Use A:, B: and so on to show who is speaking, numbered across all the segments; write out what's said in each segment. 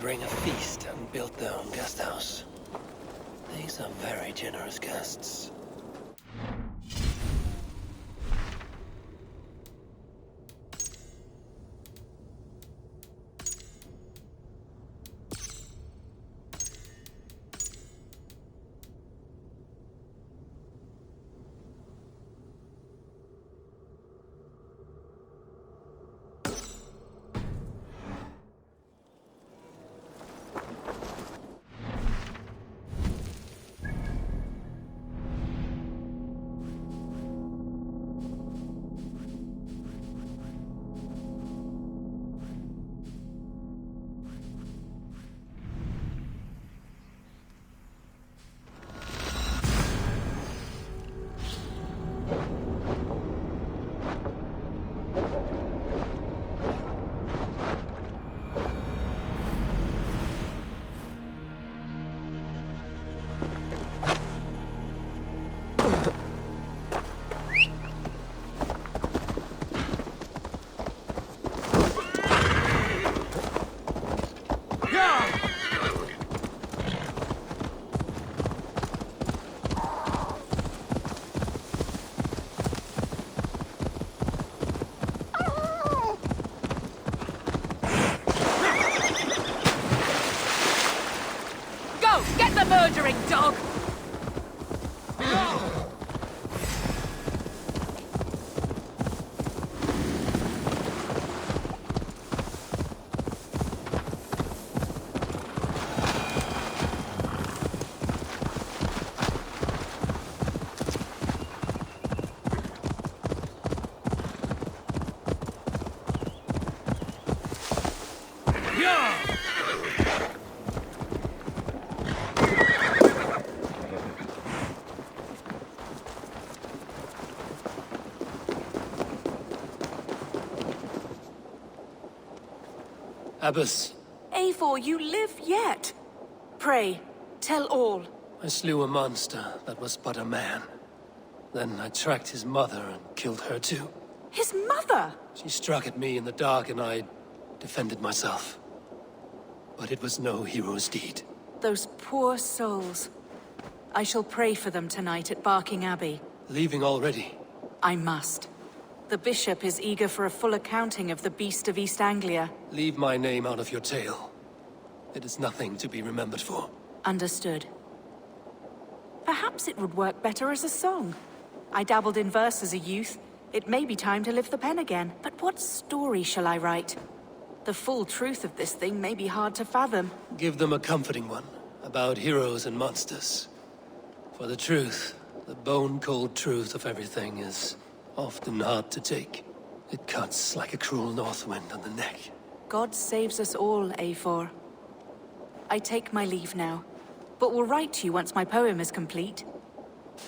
A: bring a feast and built their own guest house. These are very generous guests.
B: Murdering dog!
A: Abbess,
B: Eivor, you live yet? Pray, tell all.
A: I slew a monster that was but a man. Then I tracked his mother and killed her too.
B: His mother?
A: She struck at me in the dark and I defended myself. But it was no hero's deed.
B: Those poor souls. I shall pray for them tonight at Barking Abbey.
A: Leaving already?
B: I must. The bishop is eager for a full accounting of the Beast of East Anglia.
A: Leave my name out of your tale. It is nothing to be remembered for.
B: Understood. Perhaps it would work better as a song. I dabbled in verse as a youth. It may be time to lift the pen again. But what story shall I write? The full truth of this thing may be hard to fathom.
A: Give them a comforting one, about heroes and monsters. For the truth, the bone-cold truth of everything is often hard to take. It cuts like a cruel north wind on the neck.
B: God saves us all, Eivor. I take my leave now, but will write to you once my poem is complete.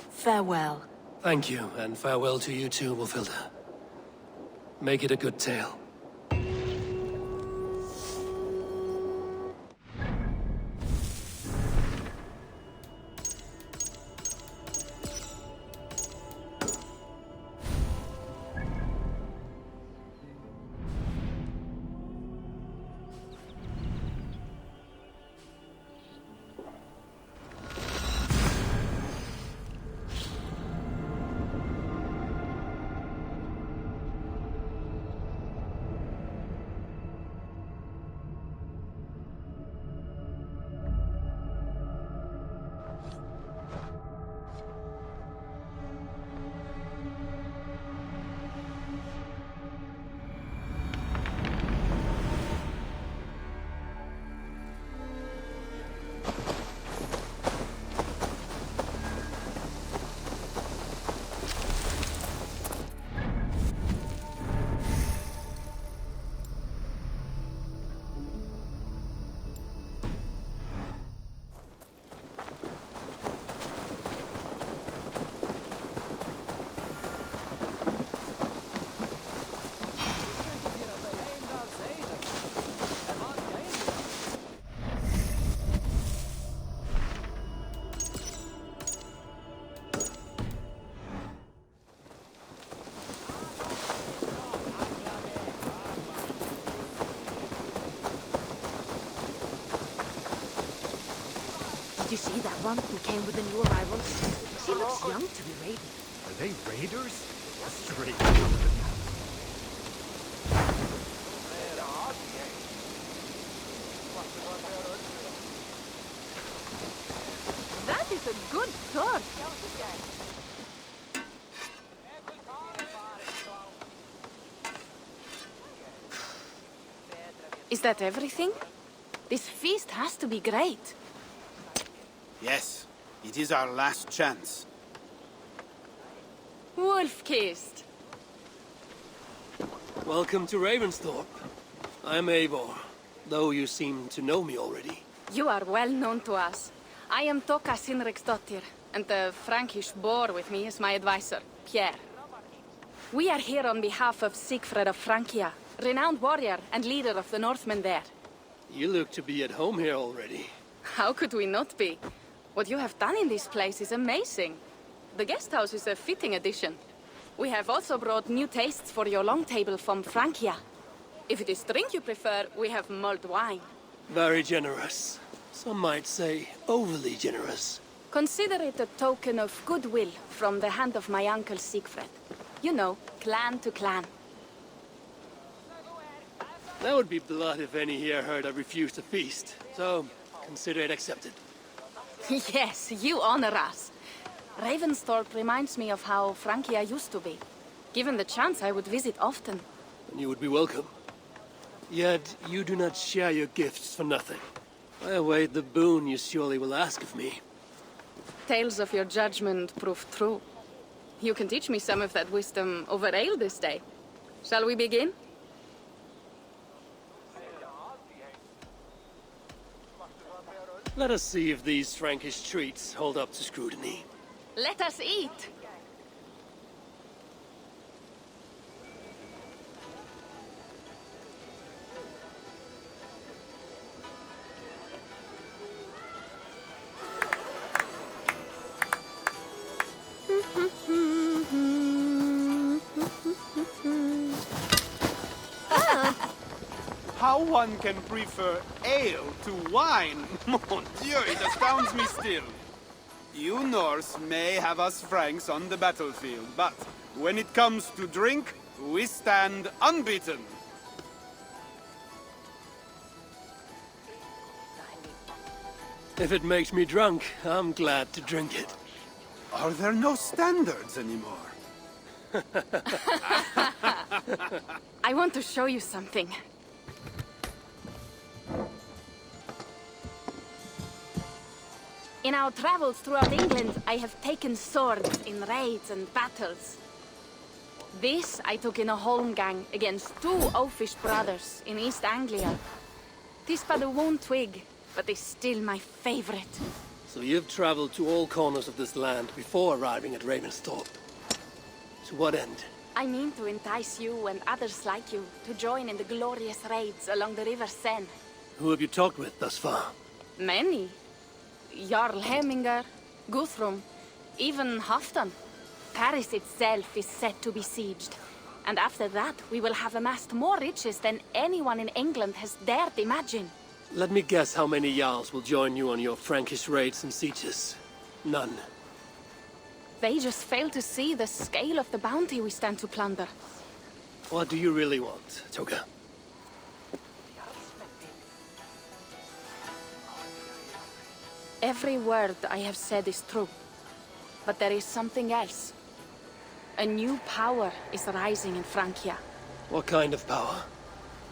B: Farewell.
A: Thank you, and farewell to you too, Wolfilda. Make it a good tale.
C: see that one who came with the new arrivals? She looks young to be raiding.
D: Are they raiders? Straight.
C: That is a good sword.
E: Is that everything? This feast has to be great.
F: Yes, it is our last chance.
E: Wolf-kissed.
A: Welcome to Ravensthorpe. I'm Eivor, though you seem to know me already.
E: You are well known to us. I am Toka Sinriksdottir, and the Frankish boar with me is my advisor, Pierre. We are here on behalf of Sigfred of Francia, renowned warrior and leader of the Northmen there.
A: You look to be at home here already.
E: How could we not be? What you have done in this place is amazing. The guest house is a fitting addition. We have also brought new tastes for your long table from Francia. If it is drink you prefer, we have mulled wine.
A: Very generous. Some might say overly generous.
E: Consider it a token of goodwill from the hand of my uncle Sigfred. You know, clan to clan.
A: That would be blood if any here heard I refused to feast. So, consider it accepted.
E: Yes, you honor us. Ravensthorpe reminds me of how Francia used to be. Given the chance, I would visit often.
A: And you would be welcome. Yet, you do not share your gifts for nothing. I await the boon you surely will ask of me.
E: Tales of your judgment prove true. You can teach me some of that wisdom over ale this day. Shall we begin?
A: Let us see if these Frankish treats hold up to scrutiny.
E: Let us eat!
F: How one can prefer ale to wine? Mon Dieu, it astounds me still. You Norse may have us Franks on the battlefield, but when it comes to drink, we stand unbeaten.
A: If it makes me drunk, I'm glad to drink it.
F: Are there no standards anymore?
E: I want to show you something. In our travels throughout England, I have taken swords in raids and battles. This I took in a holmgang against two oafish brothers in East Anglia. Tis but a worn twig, but is still my favorite.
A: So you've traveled to all corners of this land before arriving at Ravensthorpe. To what end?
E: I mean to entice you and others like you to join in the glorious raids along the River Seine.
A: Who have you talked with thus far?
E: Many. Jarl Hemminger, Guthrum, even Halfdan. Paris itself is set to be besieged. And after that, we will have amassed more riches than anyone in England has dared imagine.
A: Let me guess how many Jarls will join you on your Frankish raids and sieges. None.
E: They just fail to see the scale of the bounty we stand to plunder.
A: What do you really want, Toga?
E: Every word I have said is true. But there is something else. A new power is rising in Francia.
A: What kind of power?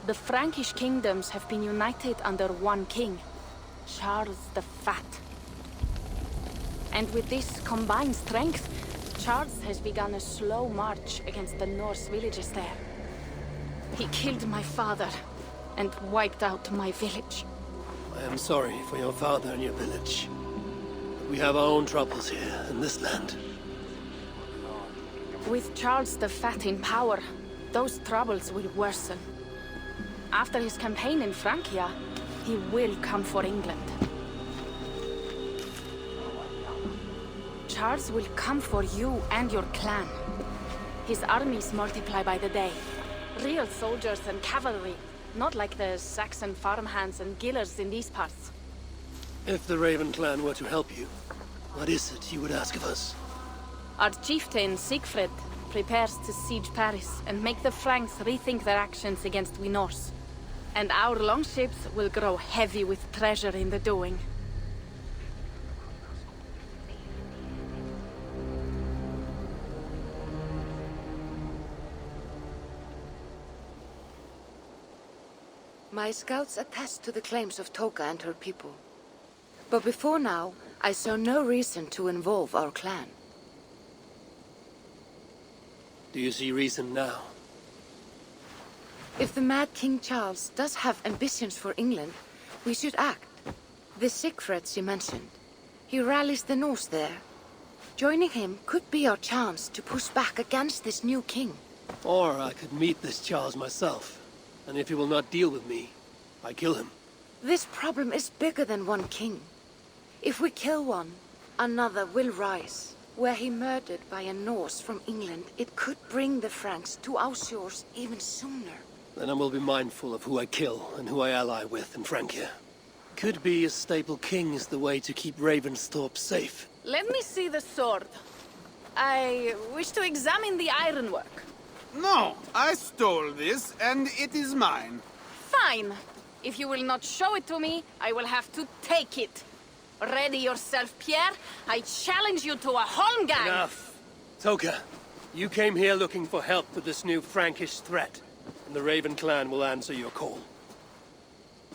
E: The Frankish kingdoms have been united under one king, Charles the Fat. And with this combined strength, Charles has begun a slow march against the Norse villages there. He killed my father and wiped out my village.
A: I am sorry for your father and your village. But we have our own troubles here in this land.
E: With Charles the Fat in power, those troubles will worsen. After his campaign in Francia, he will come for England. Charles will come for you and your clan. His armies multiply by the day. Real soldiers and cavalry, not like the Saxon farmhands and gillers in these parts.
A: If the Raven clan were to help you, what is it you would ask of us?
E: Our chieftain, Siegfried, prepares to siege Paris and make the Franks rethink their actions against we Norse. And our longships will grow heavy with treasure in the doing.
C: My scouts attest to the claims of Toka and her people. But before now, I saw no reason to involve our clan.
A: Do you see reason now?
C: If the mad King Charles does have ambitions for England, we should act. The Siegfried you mentioned, he rallies the Norse there. Joining him could be our chance to push back against this new king.
A: Or I could meet this Charles myself, and if he will not deal with me, I kill him.
C: This problem is bigger than one king. If we kill one, another will rise. Were he murdered by a Norse from England, it could bring the Franks to our shores even sooner.
A: Then I will be mindful of who I kill and who I ally with in Francia. Could be a stable king is the way to keep Ravensthorpe safe.
E: Let me see the sword. I wish to examine the ironwork.
F: No, I stole this, and it is mine.
E: Fine. If you will not show it to me, I will have to take it. Ready yourself, Pierre. I challenge you to a holmgang.
A: Enough. Toka, you came here looking for help with this new Frankish threat, and the Raven clan will answer your call.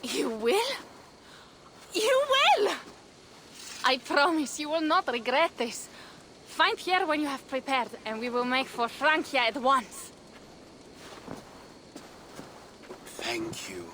E: You will? You will! I promise you will not regret this. Find Pierre when you have prepared, and we will make for Francia at once.
F: Thank you.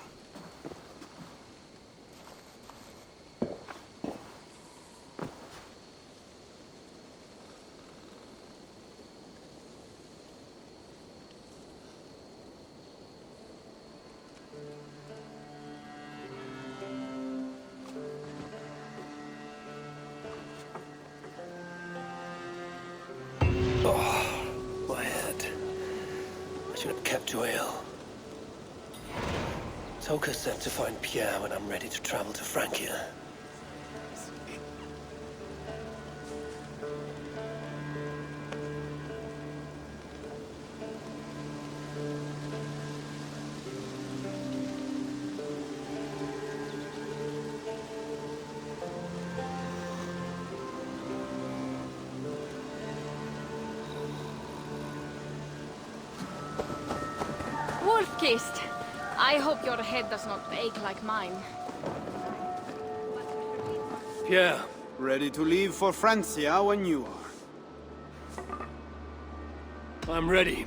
A: My head. I should have kept to ale. Toka said to find Pierre when I'm ready to travel to Francia.
E: Wolf-kissed. I hope your head does not ache like mine.
A: Pierre,
F: Ready to leave for Francia when you are.
A: I'm ready.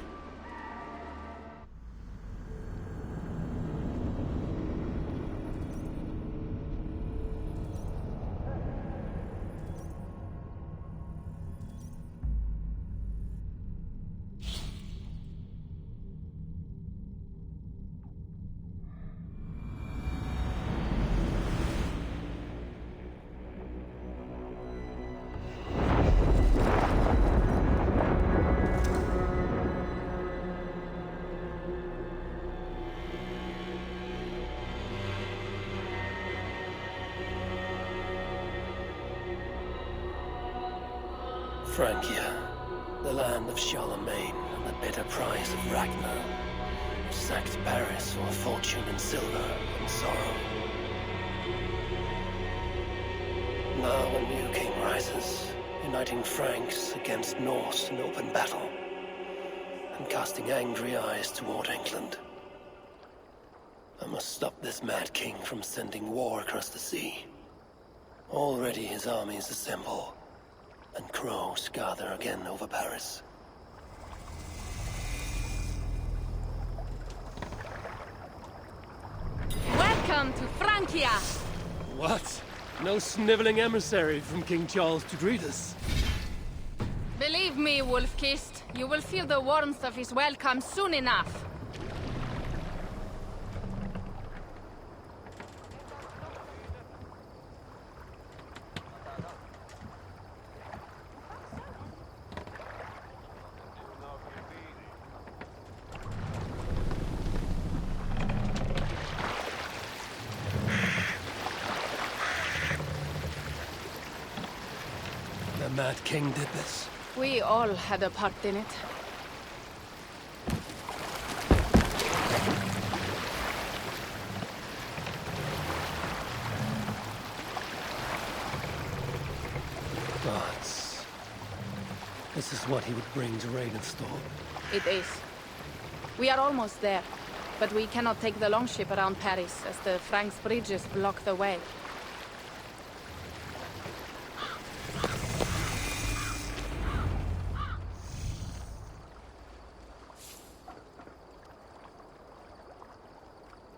A: Francia, the land of Charlemagne and the bitter price of Ragnar, who sacked Paris for a fortune in silver and sorrow. Now a new king rises, uniting Franks against Norse in open battle, and casting angry eyes toward England. I must stop this mad king from sending war across the sea. Already his armies assemble, and crows gather again over Paris.
E: Welcome to Francia!
A: What? No sniveling emissary from King Charles to greet us?
E: Believe me, Wolf-kissed, you will feel the warmth of his welcome soon enough.
A: Mad King did this?
E: We all had a part in it.
A: Gods. This is what he would bring to Ravensthorpe.
E: It is. We are almost there, but we cannot take the longship around Paris as the Franks' bridges block the way.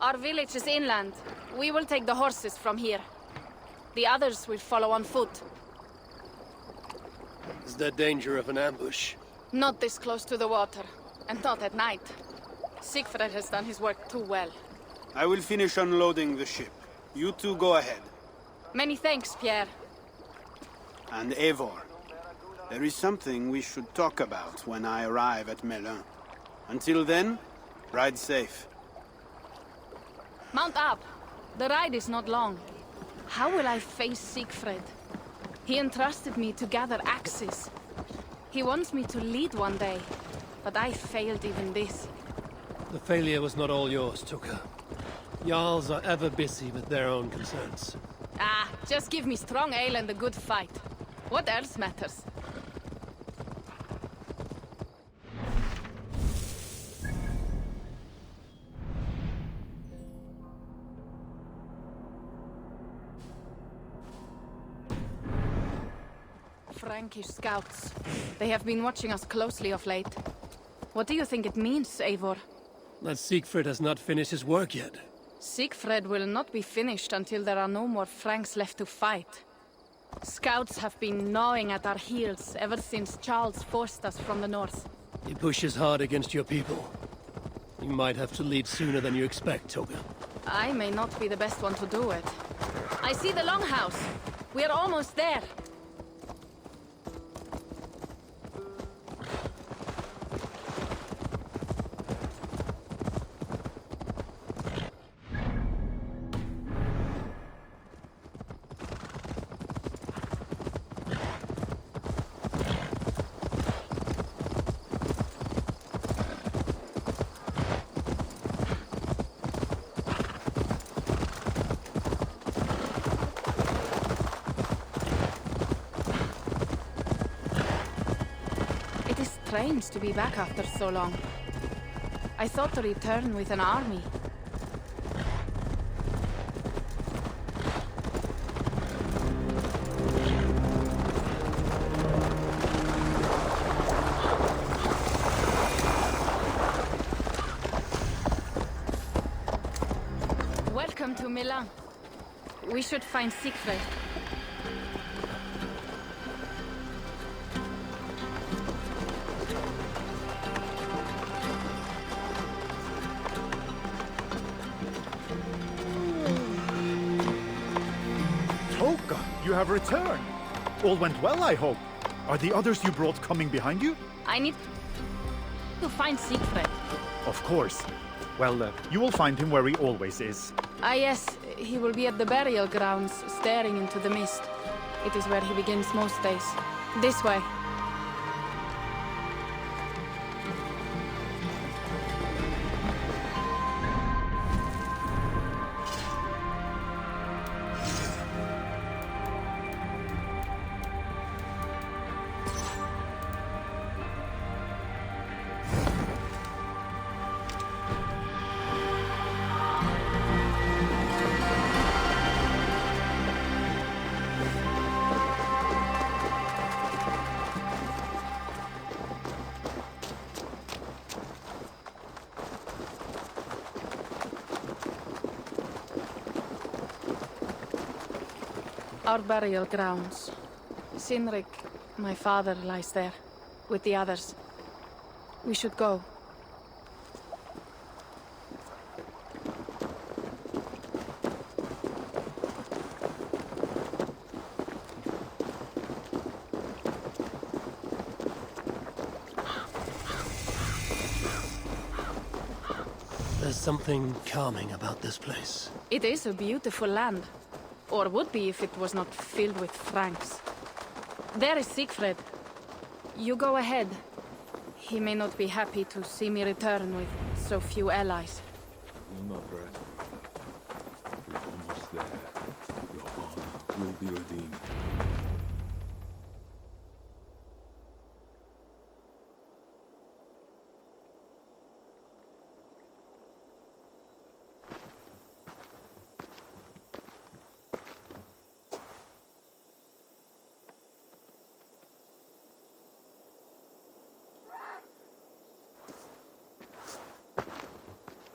E: Our village is inland. We will take the horses from here. The others will follow on foot.
A: Is there danger of an ambush?
E: Not this close to the water, and not at night. Siegfried has done his work too well.
F: I will finish unloading the ship. You two go ahead.
E: Many thanks, Pierre.
F: And Eivor, there is something we should talk about when I arrive at Melun. Until then, ride safe.
E: Mount up. The ride is not long. How will I face Siegfried? He entrusted me to gather axes. He wants me to lead one day, but I failed even this.
A: The failure was not all yours, Tuka. Jarls are ever busy with their own concerns.
E: Ah, just give me strong ale and a good fight. What else matters? Frankish scouts. They have been watching us closely of late. What do you think it means, Eivor?
A: That Siegfried has not finished his work yet.
E: Siegfried will not be finished until there are no more Franks left to fight. Scouts have been gnawing at our heels ever since Charles forced us from the north.
A: He pushes hard against your people. You might have to lead sooner than you expect, Toga.
E: I may not be the best one to do it. I see the longhouse. We are almost there. Strange to be back after so long. I thought to return with an army. Welcome to Milan. We should find Siegfried.
D: You have returned. All went well, I hope. Are the others you brought coming behind you?
E: I need to find Siegfried.
D: Of course. Well, you will find him where he always is.
E: Ah yes, he will be at the burial grounds, staring into the mist. It is where he begins most days. This way. Our burial grounds. Sinrik, my father, lies there, with the others. We should go.
A: There's something calming about this place.
E: It is a beautiful land. Or would be if it was not filled with Franks. There is Siegfried. You go ahead. He may not be happy to see me return with so few allies.
G: Will not rest. We're almost there. Your honor will be redeemed.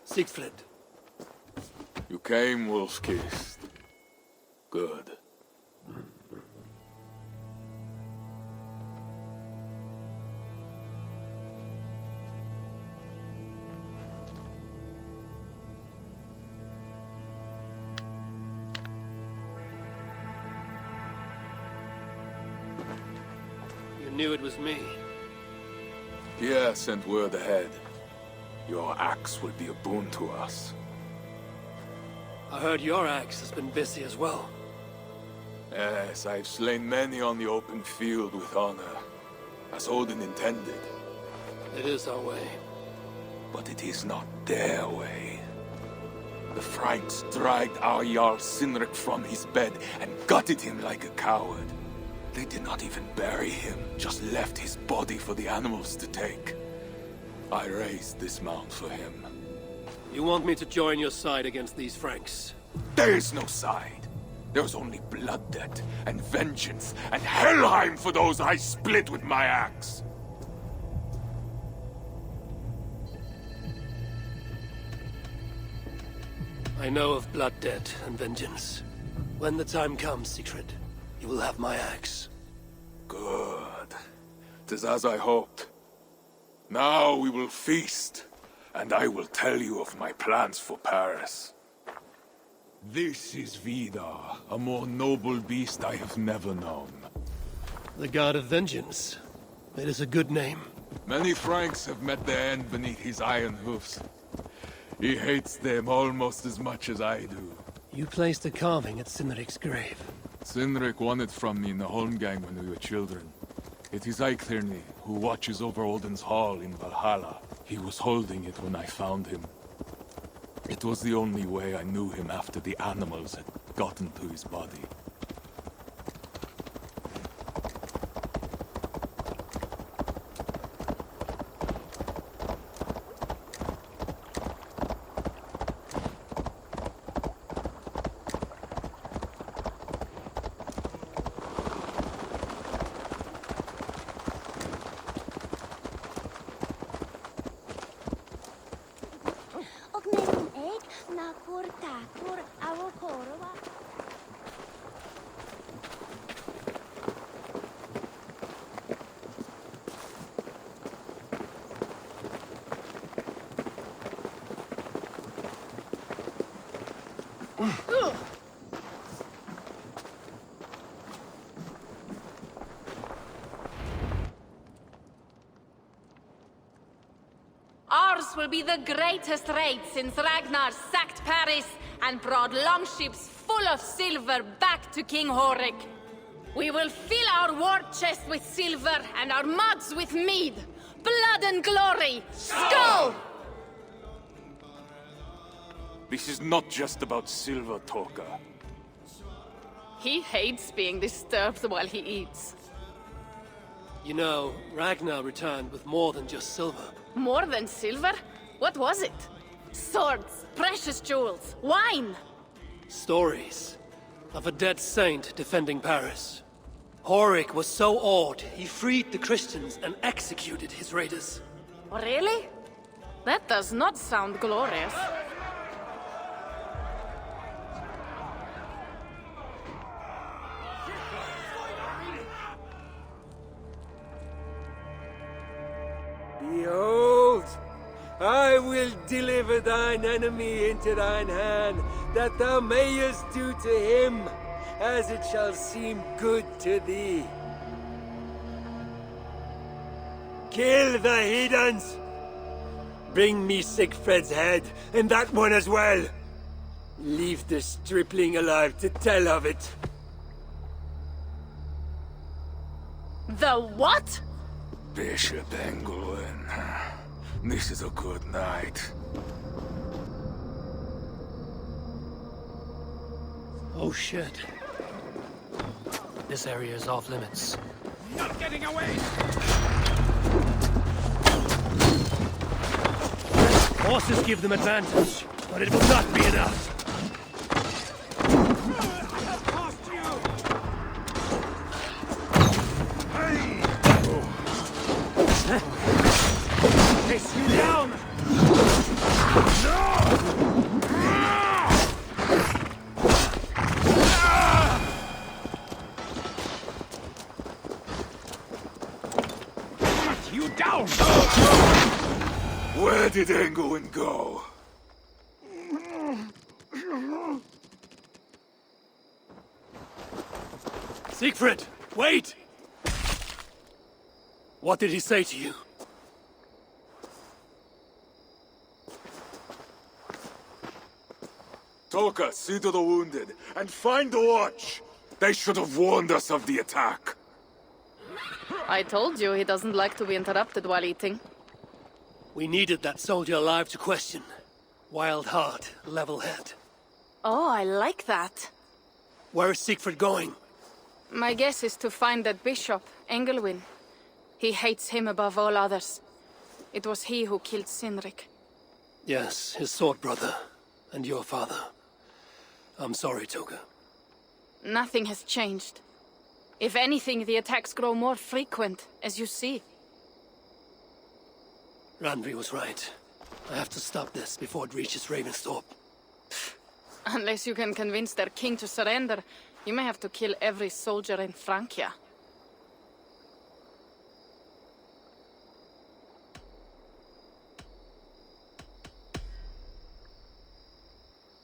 A: Siegfried.
G: You came wolf-kissed. Good.
A: You knew it was me.
G: Pierre sent word ahead. Your axe will be a boon to us.
A: I heard your axe has been busy as well.
G: Yes, I've slain many on the open field with honor, as Odin intended.
A: It is our way.
G: But it is not their way. The Franks dragged our Jarl Sinric from his bed and gutted him like a coward. They did not even bury him, just left his body for the animals to take. I raised this mound for him.
A: You want me to join your side against these Franks?
G: There is no side. There's only blood debt, and vengeance, and Helheim for those I split with my axe.
A: I know of blood debt and vengeance. When the time comes, Siegfried, you will have my axe.
G: Good. 'Tis as I hoped. Now we will feast, and I will tell you of my plans for Paris. This is Vidar, a more noble beast I have never known.
A: The God of Vengeance. It is a good name.
G: Many Franks have met their end beneath his iron hoofs. He hates them almost as much as I do.
A: You placed a carving at Sinric's grave.
G: Sinric won it from me in the Holmgang when we were children. It is Eiklirni, who watches over Odin's hall in Valhalla. He was holding it when I found him. It was the only way I knew him after the animals had gotten to his body.
E: Ours will be the greatest raid since Ragnar sacked Paris and brought longships full of silver back to King Horik. We will fill our war chest with silver and our mugs with mead. Blood and glory! Skull!
G: This is not just about silver, Torka.
E: He hates being disturbed while he eats.
A: You know, Ragnar returned with more than just silver.
E: More than silver? What was it? Swords, precious jewels, wine!
A: Stories of a dead saint defending Paris. Horik was so awed, he freed the Christians and executed his raiders.
E: Really? That does not sound glorious.
H: Behold, I will deliver thine enemy into thine hand, that thou mayest do to him as it shall seem good to thee. Kill the heathens! Bring me Siegfried's head, and that one as well! Leave the stripling alive to tell of it.
E: The what?
G: Bishop Engelwin. This is a good night.
A: Oh shit. This area is off limits.
F: Not getting away!
A: Horses give them advantage, but it will not be enough.
F: Chase you down! Cut you down!
G: Where did Engelwin go?
A: Siegfried, wait! What did he say to you?
G: Toka, see to the wounded, and find the watch! They should have warned us of the attack.
E: I told you he doesn't like to be interrupted while eating.
A: We needed that soldier alive to question. Wild heart, level head.
E: Oh, I like that.
A: Where is Siegfried going?
E: My guess is to find that bishop, Engelwin. He hates him above all others. It was he who killed Cynric.
A: Yes, his sword brother. And your father. I'm sorry, Toga.
E: Nothing has changed. If anything, the attacks grow more frequent, as you see.
A: Randvi was right. I have to stop this before it reaches Ravensthorpe.
E: Unless you can convince their king to surrender, you may have to kill every soldier in Francia.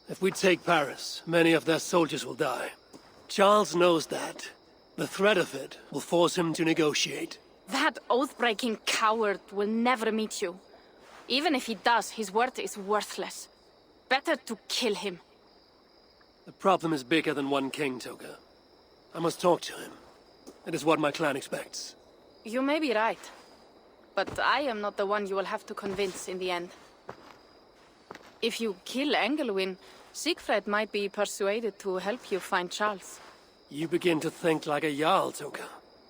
A: If we take Paris, many of their soldiers will die. Charles knows that. The threat of it will force him to negotiate.
E: That oath-breaking coward will never meet you. Even if he does, his word is worthless. Better to kill him.
A: The problem is bigger than one king, Toga. I must talk to him. It is what my clan expects.
E: You may be right. But I am not the one you will have to convince in the end. If you kill Engelwin, Siegfried might be persuaded to help you find Charles.
A: You begin to think like a Jarl, Toga.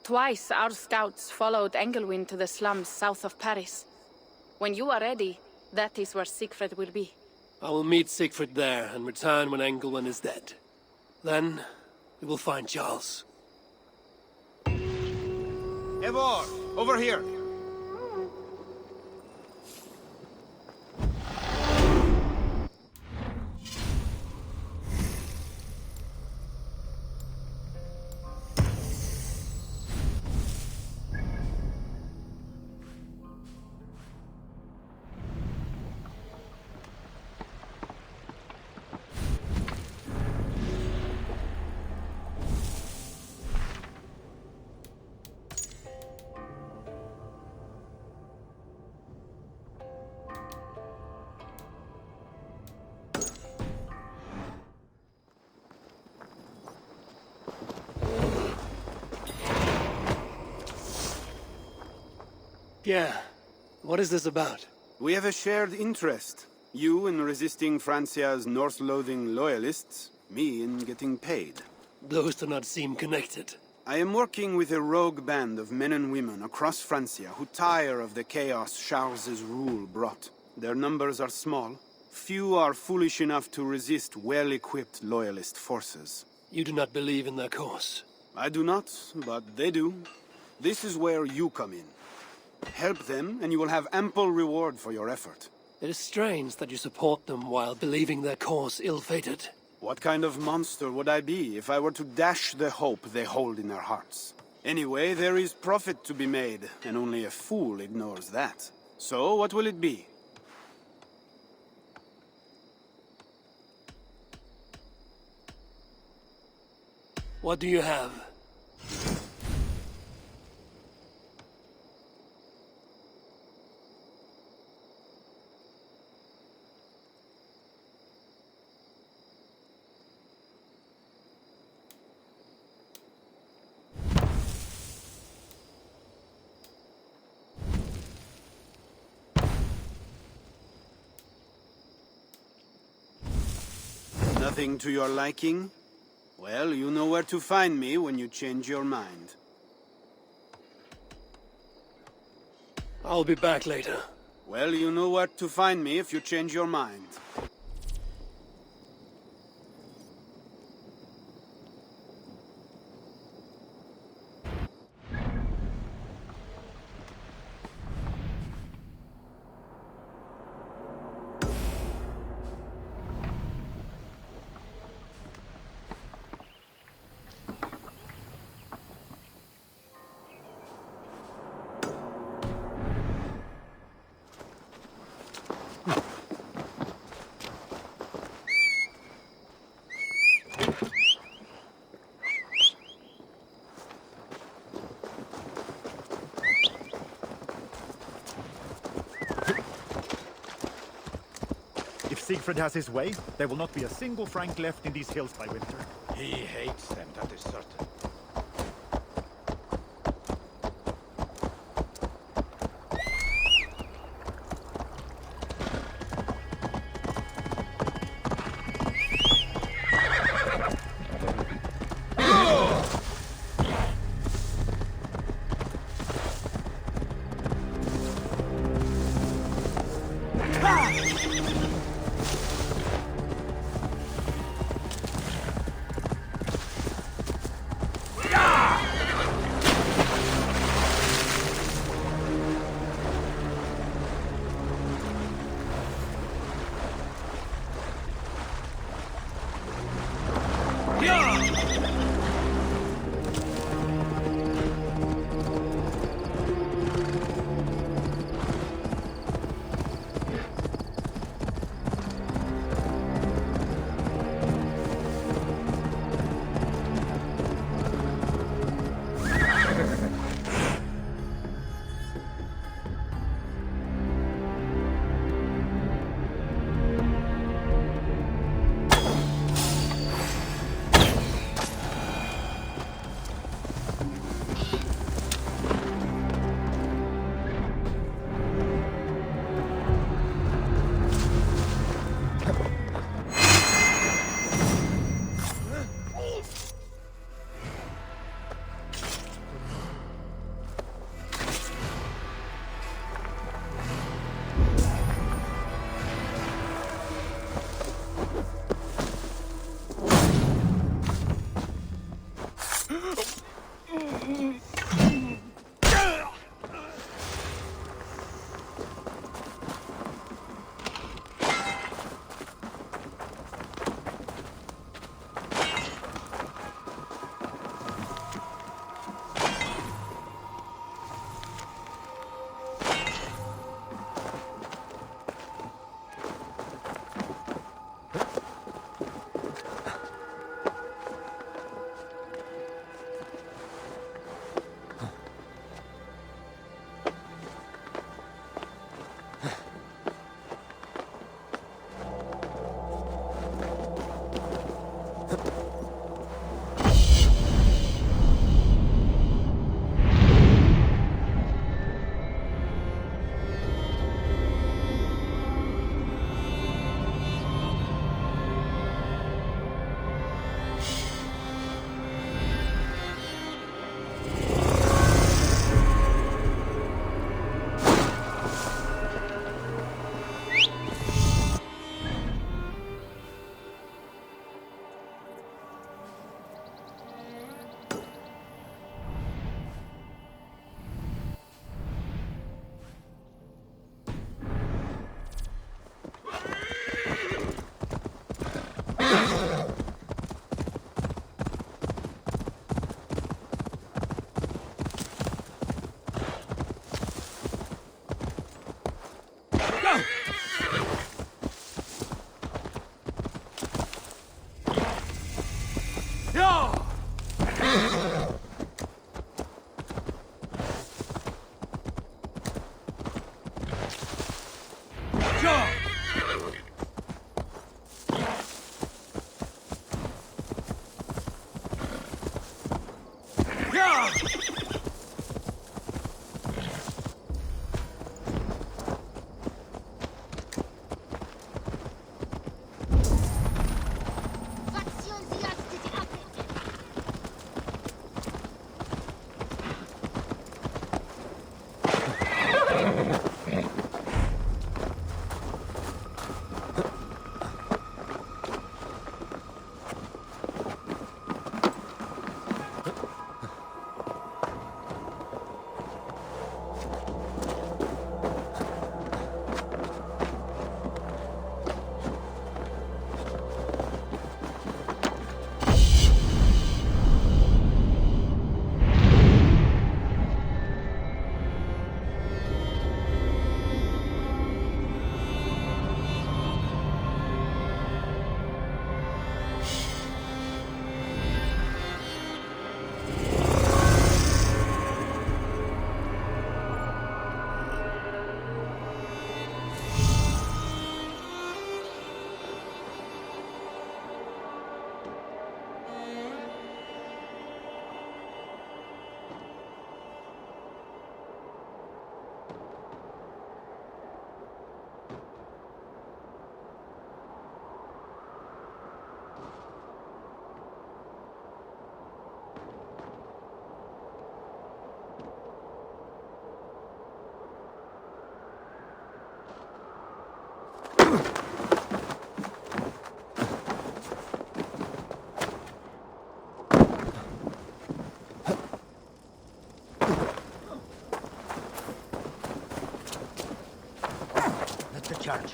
E: Twice our scouts followed Engelwin to the slums south of Paris. When you are ready, that is where Siegfried will be.
A: I will meet Siegfried there and return when Engelwin is dead. Then, we will find Charles.
F: Eivor, over here!
A: Yeah. What is this about?
F: We have a shared interest. You in resisting Francia's Norse-loathing loyalists, me in getting paid.
A: Those do not seem connected.
F: I am working with a rogue band of men and women across Francia who tire of the chaos Charles's rule brought. Their numbers are small. Few are foolish enough to resist well-equipped loyalist forces.
A: You do not believe in their cause.
F: I do not, but they do. This is where you come in. Help them, and you will have ample reward for your effort.
A: It is strange that you support them while believing their cause ill-fated.
F: What kind of monster would I be if I were to dash the hope they hold in their hearts? Anyway, there is profit to be made, and only a fool ignores that. So, what will it be?
A: What do you have?
F: Nothing to your liking? Well, you know where to find me when you change your mind.
A: I'll be back later.
F: Well, you know where to find me if you change your mind.
D: If Siegfried has his way, there will not be a single Frank left in these hills by winter.
I: He hates them, that is certain. Let the charge.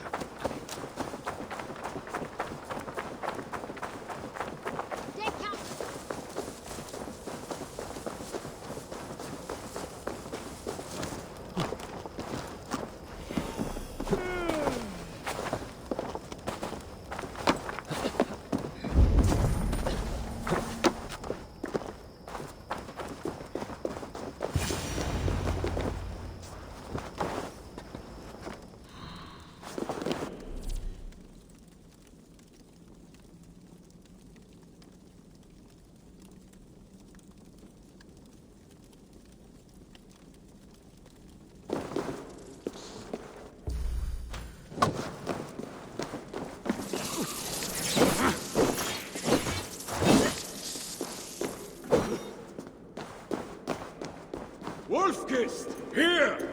G: Wolfkist! Here!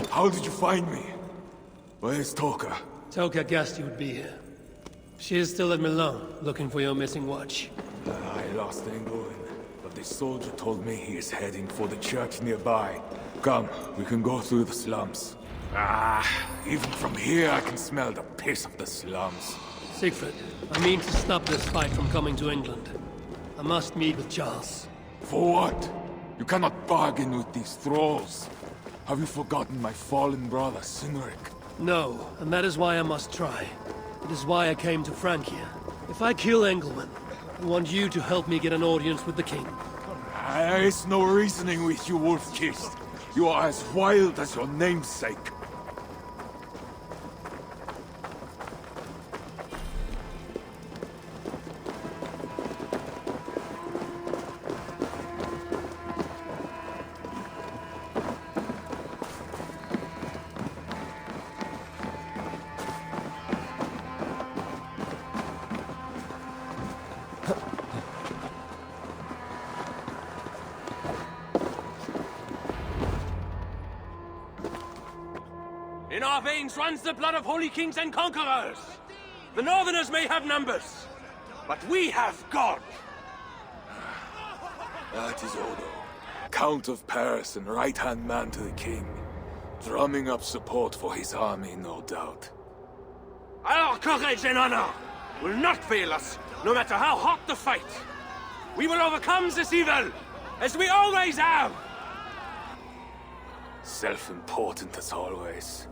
G: How did you find me? Where's Toka?
A: Toka guessed you would be here. She is still at Milan, looking for your missing watch.
G: I lost England, but this soldier told me he is heading for the church nearby. Come, we can go through the slums. Even from here I can smell the piss of the slums.
A: Siegfried, I mean to stop this fight from coming to England. I must meet with Charles.
G: For what? You cannot bargain with these thralls. Have you forgotten my fallen brother, Cynric?
A: No, and that is why I must try. It is why I came to Francia. If I kill Engelman, I want you to help me get an audience with the king.
G: There is no reasoning with you, Wolfkist. You are as wild as your namesake.
H: In our veins runs the blood of holy kings and conquerors. The Northerners may have numbers, but we have God.
G: That is Odo, Count of Paris and right-hand man to the king. Drumming up support for his army, no doubt.
H: Our courage and honor will not fail us, no matter how hot the fight. We will overcome this evil, as we always have.
G: Self-important as always.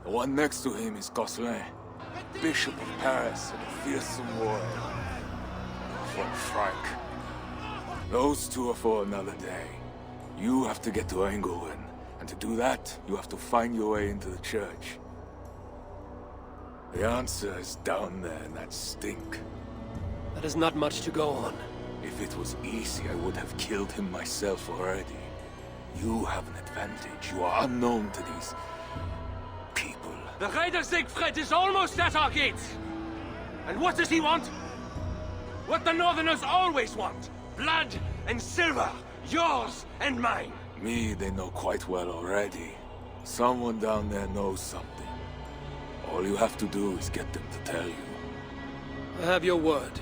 G: The one next to him is Gosselin, Bishop of Paris and a fearsome warrior. Von Frank. Those two are for another day. You have to get to Engelwin, and to do that, you have to find your way into the church. The answer is down there in that stink.
A: That is not much to go on.
G: If it was easy, I would have killed him myself already. You have an advantage. You are unknown to these people.
H: The Raider Siegfried is almost at our gates. And what does he want? What the Northerners always want. Blood and silver. Yours and mine.
G: Me, they know quite well already. Someone down there knows something. All you have to do is get them to tell you.
A: I have your word.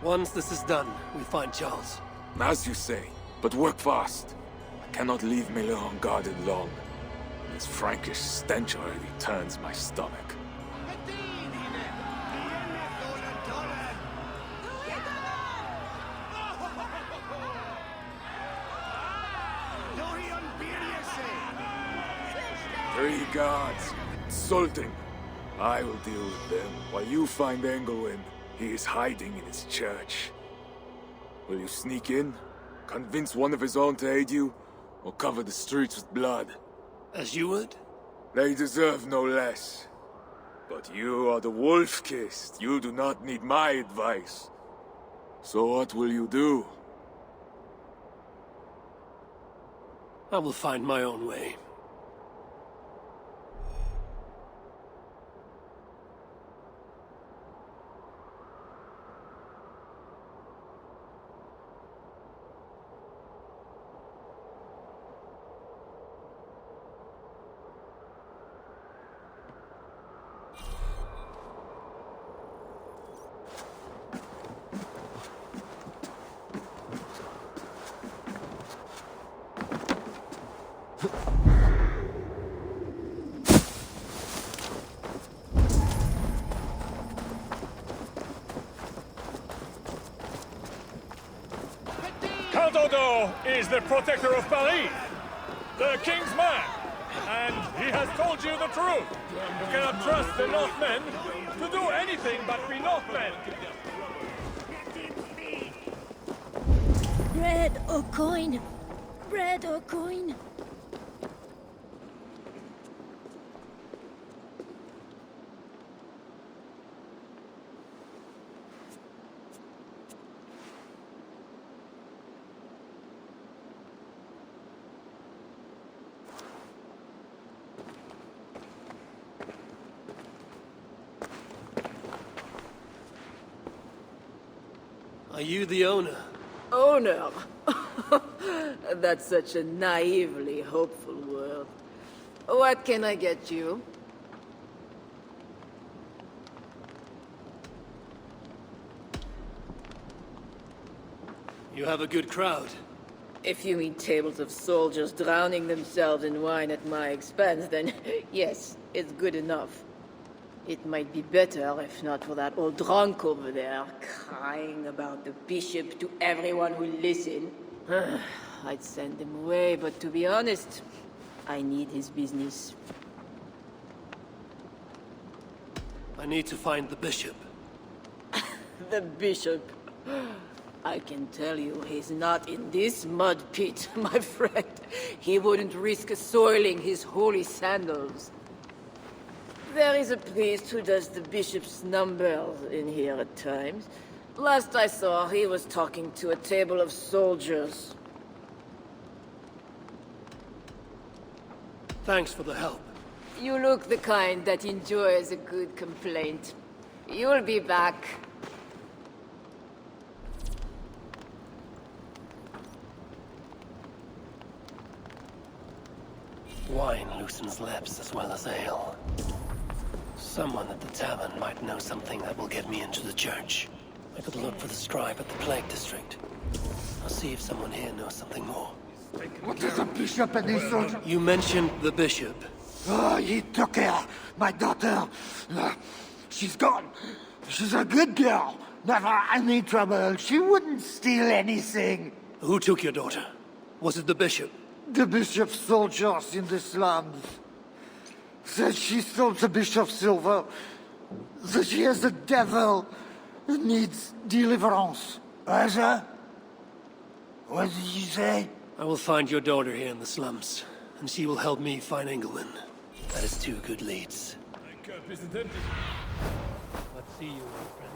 A: Once this is done, we find Charles.
G: As you say, but work fast. I cannot leave Milan unguarded long. This Frankish stench already turns my stomach. Three guards, insulting. I will deal with them, while you find Engelwin. He is hiding in his church. Will you sneak in, convince one of his own to aid you, or cover the streets with blood?
A: As you would?
G: They deserve no less. But you are the Wolf-Kissed. You do not need my advice. So what will you do?
A: I will find my own way.
J: Dodo is the protector of Paris, the king's man, and he has told you the truth. You cannot trust the Northmen to do anything but be Northmen.
K: Bread or coin? Bread or coin?
A: Are you the owner?
L: Owner? That's such a naively hopeful word. What can I get you?
A: You have a good crowd.
L: If you mean tables of soldiers drowning themselves in wine at my expense, then yes, it's good enough. It might be better if not for that old drunk over there, crying about the bishop to everyone who listen. I'd send him away, but to be honest, I need his business.
A: I need to find the bishop.
L: The bishop? I can tell you he's not in this mud pit, my friend. He wouldn't risk soiling his holy sandals. There is a priest who does the bishop's numbers in here at times. Last I saw, he was talking to a table of soldiers.
A: Thanks for the help.
L: You look the kind that enjoys a good complaint. You'll be back.
A: Wine loosens lips as well as ale. Someone at the tavern might know something that will get me into the church. I could look for the scribe at the Plague District. I'll see if someone here knows something more.
I: What is a bishop and his soldier?
A: You mentioned the bishop.
I: Oh, he took her, my daughter. She's gone. She's a good girl. Never any trouble. She wouldn't steal anything.
A: Who took your daughter? Was it the bishop?
I: The bishop's soldiers in the slums. Said she stole the bishop's silver. That she has the devil. Needs deliverance. What did you say?
A: I will find your daughter here in the slums, and she will help me find England. That is two good leads.
J: My cup isn't empty.
A: Let's see you, my friend.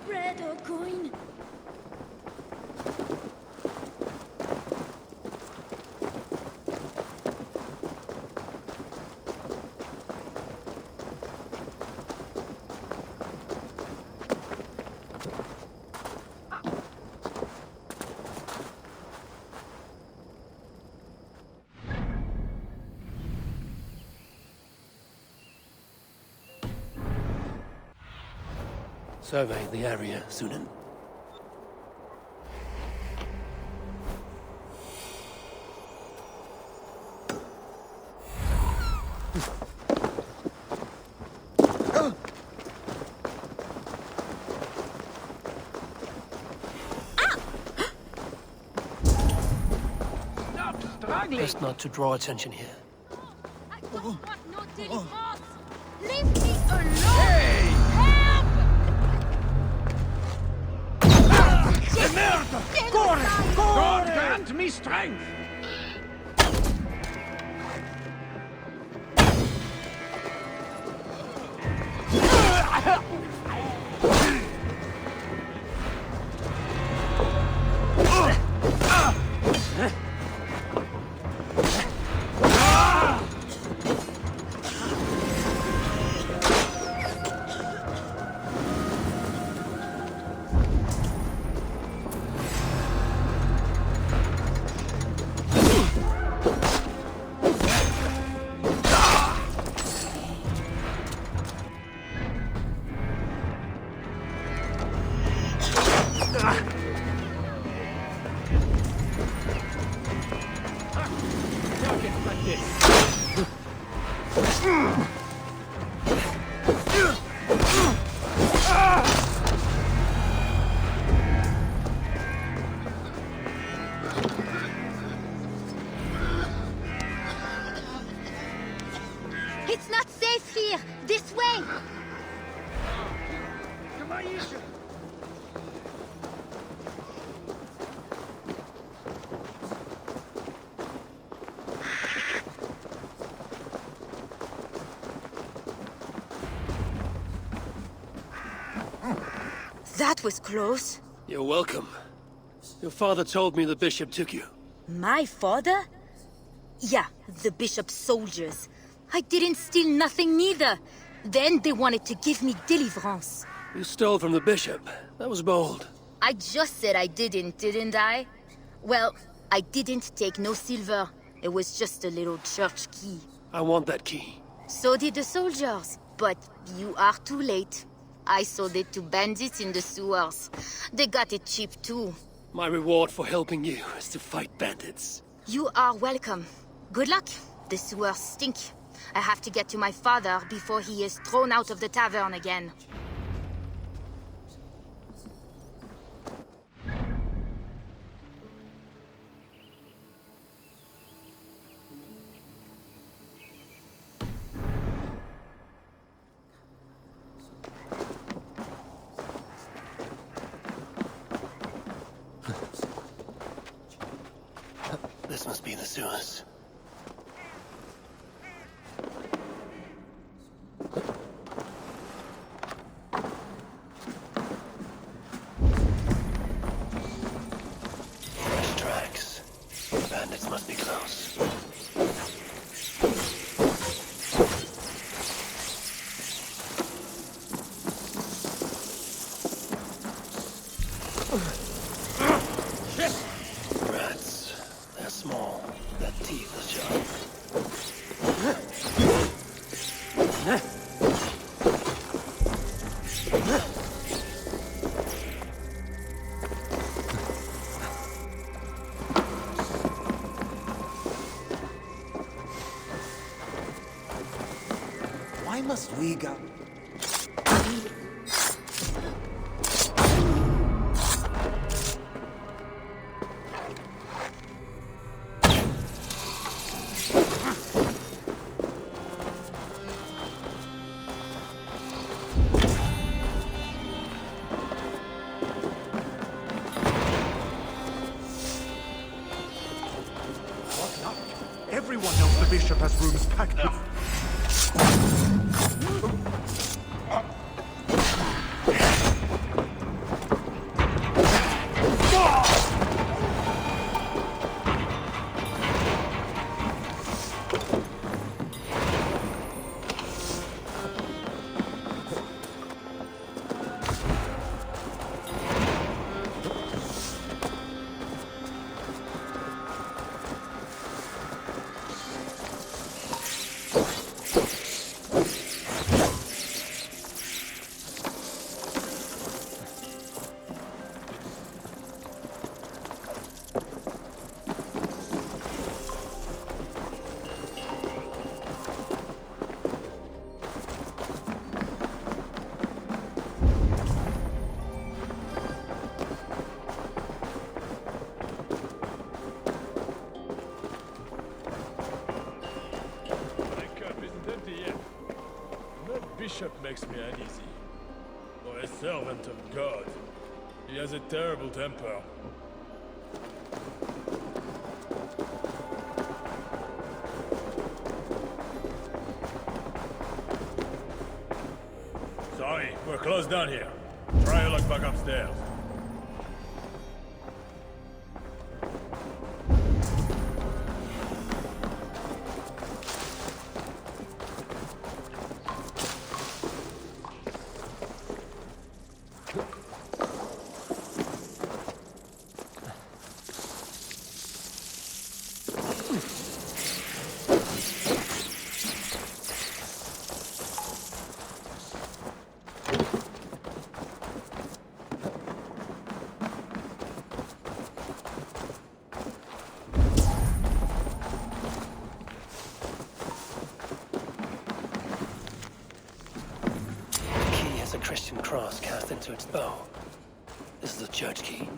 K: Bread or coin?
A: Survey the area, Sunan. Best not to draw attention here.
K: I don't want no dirty boss! Leave me alone! Help!
I: Merda! Corre! God grant me strength!
K: It's not safe here! This way!
M: That was close.
A: You're welcome. Your father told me the bishop took you.
M: My father? Yeah, the bishop's soldiers. I didn't steal nothing neither. Then they wanted to give me deliverance.
A: You stole from the bishop. That was bold.
M: I just said I didn't I? Well, I didn't take no silver. It was just a little church key.
A: I want that key.
M: So did the soldiers. But you are too late. I sold it to bandits in the sewers. They got it cheap too.
A: My reward for helping you is to fight bandits.
M: You are welcome. Good luck. The sewers stink. I have to get to my father before he is thrown out of the tavern again.
A: This must be the sewers. Fresh tracks. Bandits must be close. Rats. They're small. Their teeth are sharp.
N: Why must we go?
D: Everyone knows the bishop has rooms packed with...
J: Bishop makes me uneasy. For a servant of God, he has a terrible temper. Sorry, we're closed down here. Try your luck back upstairs.
A: A Christian cross cast into its bow. This is a church key.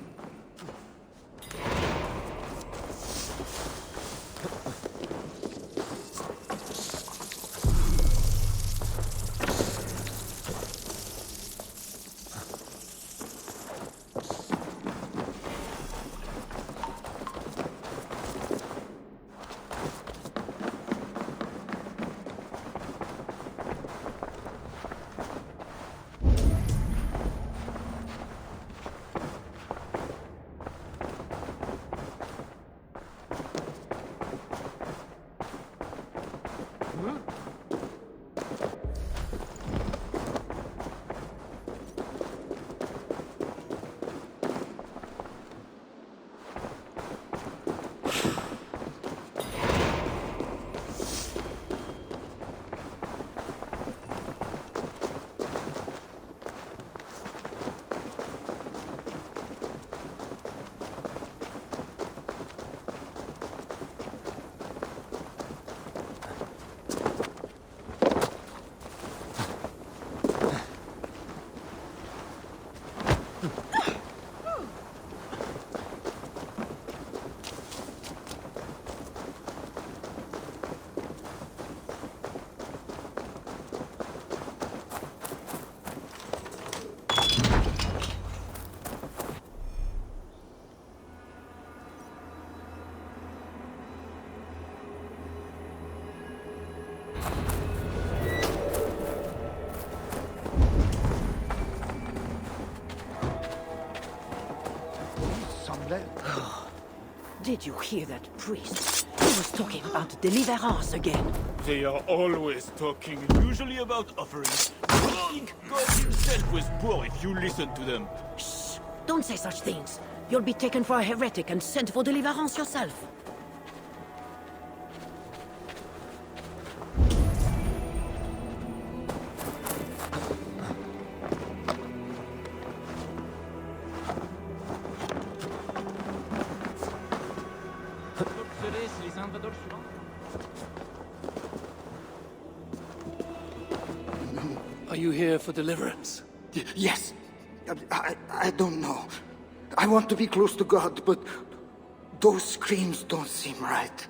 N: Did you hear that priest? He was talking about deliverance again.
G: They are always talking, usually about offerings. I think God himself was poor if you listen to them.
N: Shh! Don't say such things. You'll be taken for a heretic and sent for deliverance yourself.
A: Are you here for deliverance?
I: Yes. I don't know. I want to be close to God, but those screams don't seem right.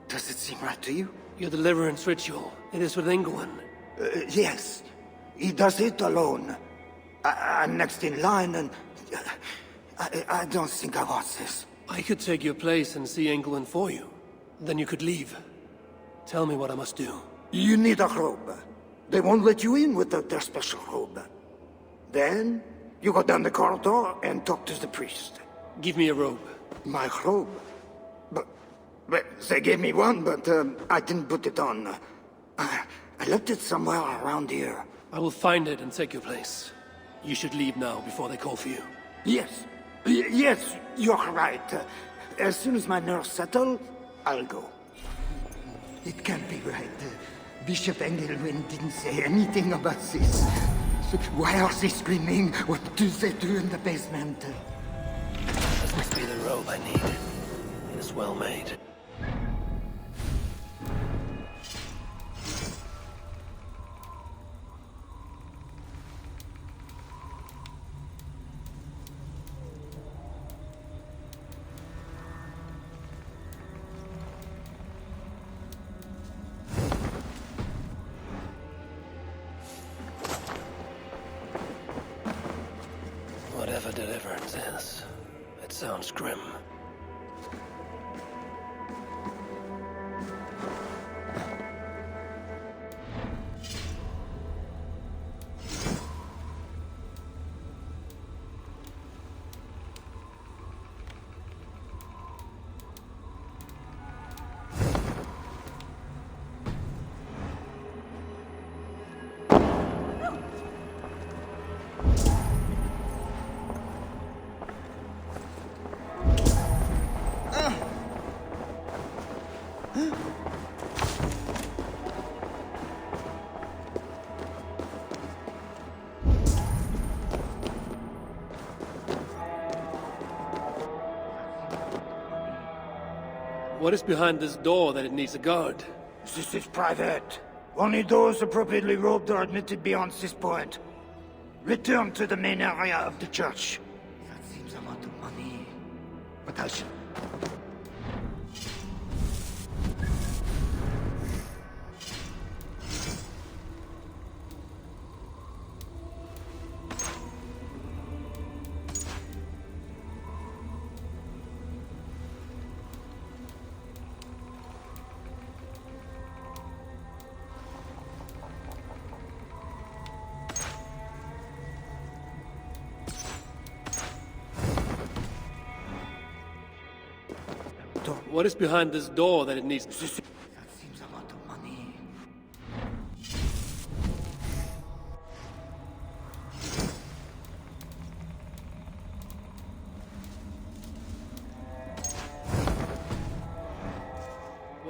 I: Does it seem right to you?
A: Your deliverance ritual. It is with England.
I: Yes. He does it alone. I'm next in line, and I don't think I want this.
A: I could take your place and see England for you. Then you could leave. Tell me what I must do.
I: You need a robe. They won't let you in without their special robe. Then, you go down the corridor and talk to the priest.
A: Give me a robe.
I: My robe? But they gave me one, but I didn't put it on. I left it somewhere around here.
A: I will find it and take your place. You should leave now before they call for you.
I: Yes. Yes, you're right. As soon as my nerves settle, I'll go. It can't be right. Bishop Engelwin didn't say anything about this. Why are they screaming? What do they do in the basement?
A: This must be the robe I need. It is well made. Whatever deliverance is, it sounds grim. What is behind this door that it needs a guard?
I: This is private. Only those appropriately robed are admitted beyond this point. Return to the main area of the church. That seems a lot of money. But I should...
A: What is behind this door that it needs...
I: That seems a lot of money.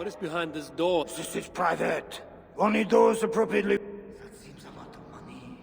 A: What is behind this door?
I: This is private. Only those appropriately... That seems a lot of money.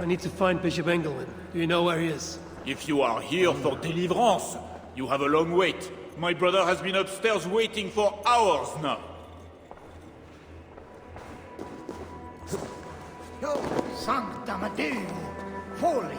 A: I need to find Bishop Engelman. Do you know where he is?
O: If you are here for deliverance, you have a long wait. My brother has been upstairs waiting for hours now.
I: Sancta Medea! Holy